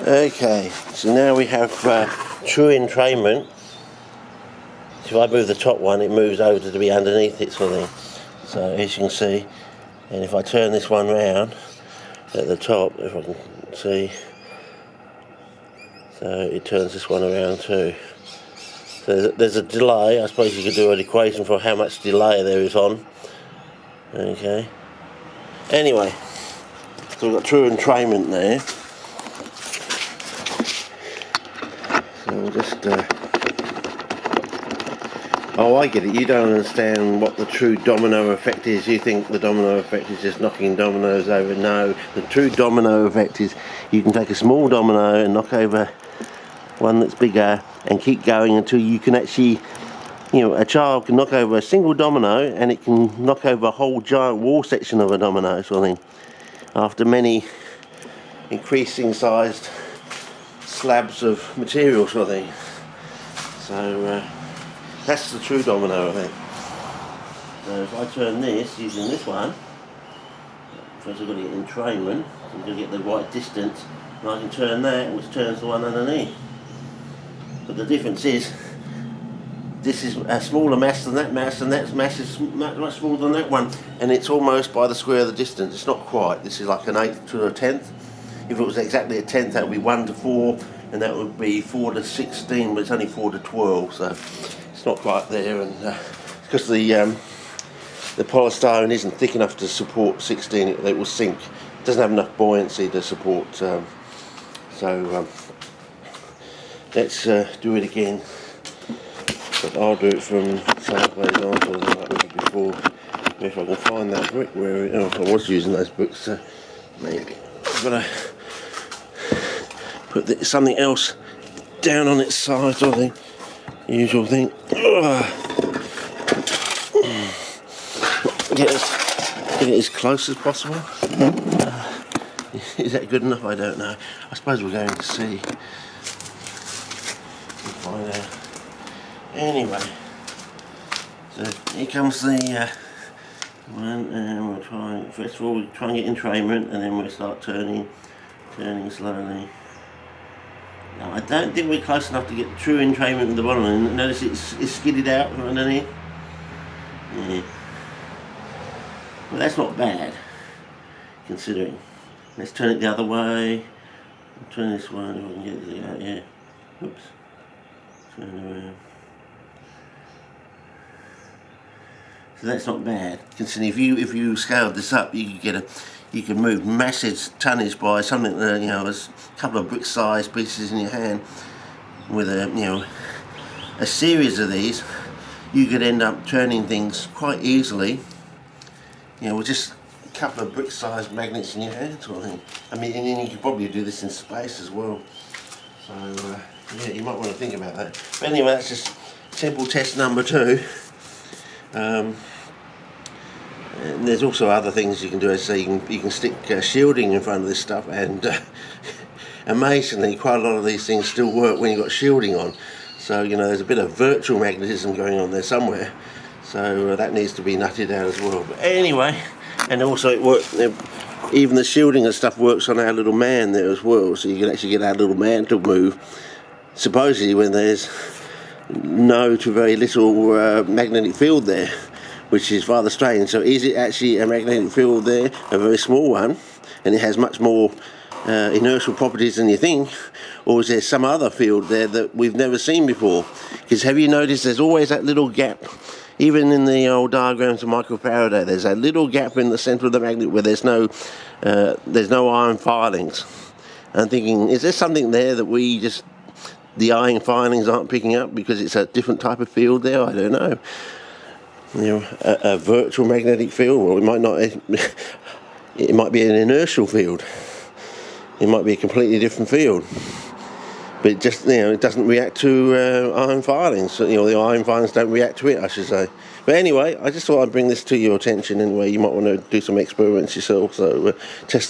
Okay, so now we have true entrainment. So if I move the top one, it moves over to be underneath it, sort of thing. So as you can see, and if I turn this one round at the top, if I can see, so it turns this one around too. So there's a delay. I suppose you could do an equation for how much delay there is on. Okay. Anyway, so we've got true entrainment there. So we'll just. Oh, I get it. You don't understand what the true domino effect is. You think the domino effect is just knocking dominoes over. No, the true domino effect is you can take a small domino and knock over one that's bigger and keep going until you can actually, a child can knock over a single domino and it can knock over a whole giant wall section of a domino, sort of thing, after many increasing sized slabs of material, sort of thing. So that's the true domino, I think. So if I turn this using this one, first I've got to get entrainment, so I'm going to get the right distance, and I can turn that, which turns the one underneath. But the difference is, this is a smaller mass than that mass, and that mass is much smaller than that one, and it's almost by the square of the distance. It's not quite. This is like an 1/8 to a 1/10. If it was exactly a 1/10, that would be 1 to 4, and that would be 4 to 16, but it's only 4 to 12, so it's not quite there. And because the polystyrene isn't thick enough to support 16, it will sink. It doesn't have enough buoyancy to support. Let's do it again. But I'll do it from sideways onwards like we did before. If I can find that brick where I was using those bricks, maybe I've got to put something else down on its side, sort of thing. Usual thing. Get it as close as possible. Is that good enough? I don't know. I suppose we're going to see. Find out. Anyway, so here comes the one, and we'll try. First of all, we'll try and get entrainment, and then we'll start turning slowly. Now, I don't think we're close enough to get true entrainment at the bottom. And notice it's skidded out from underneath. Yeah. Well, that's not bad, considering. Let's turn it the other way. Turn this one if I can get it out. Yeah. Oops. Turn around. So that's not bad. Considering if you scaled this up, you could move massive tonnage by something that as a couple of brick-sized pieces in your hand. With a series of these, you could end up turning things quite easily. With just a couple of brick-sized magnets in your hand, sort of thing. I mean, and then you could probably do this in space as well. So yeah, you might want to think about that. But anyway, that's just simple test number 2. And there's also other things you can do. As I say, you can stick shielding in front of this stuff, and amazingly, quite a lot of these things still work when you've got shielding on. So there's a bit of virtual magnetism going on there somewhere. So that needs to be nutted out as well. But anyway, and also it works. Even the shielding and stuff works on our little man there as well. So you can actually get our little man to move. Supposedly when there's no to very little magnetic field there, which is rather strange. So is it actually a magnetic field there, a very small one, and it has much more inertial properties than you think, or is there some other field there that we've never seen before? Because have you noticed there's always that little gap, even in the old diagrams of microfaraday, there's a little gap in the centre of the magnet where there's no iron filings. I'm thinking, is there something there that the iron filings aren't picking up because it's a different type of field there? I don't know. A virtual magnetic field, or it might not. It might be an inertial field. It might be a completely different field. But it just it doesn't react to iron filings. So, the iron filings don't react to it, I should say. But anyway, I just thought I'd bring this to your attention. Anyway, you might want to do some experiments yourself. So test this.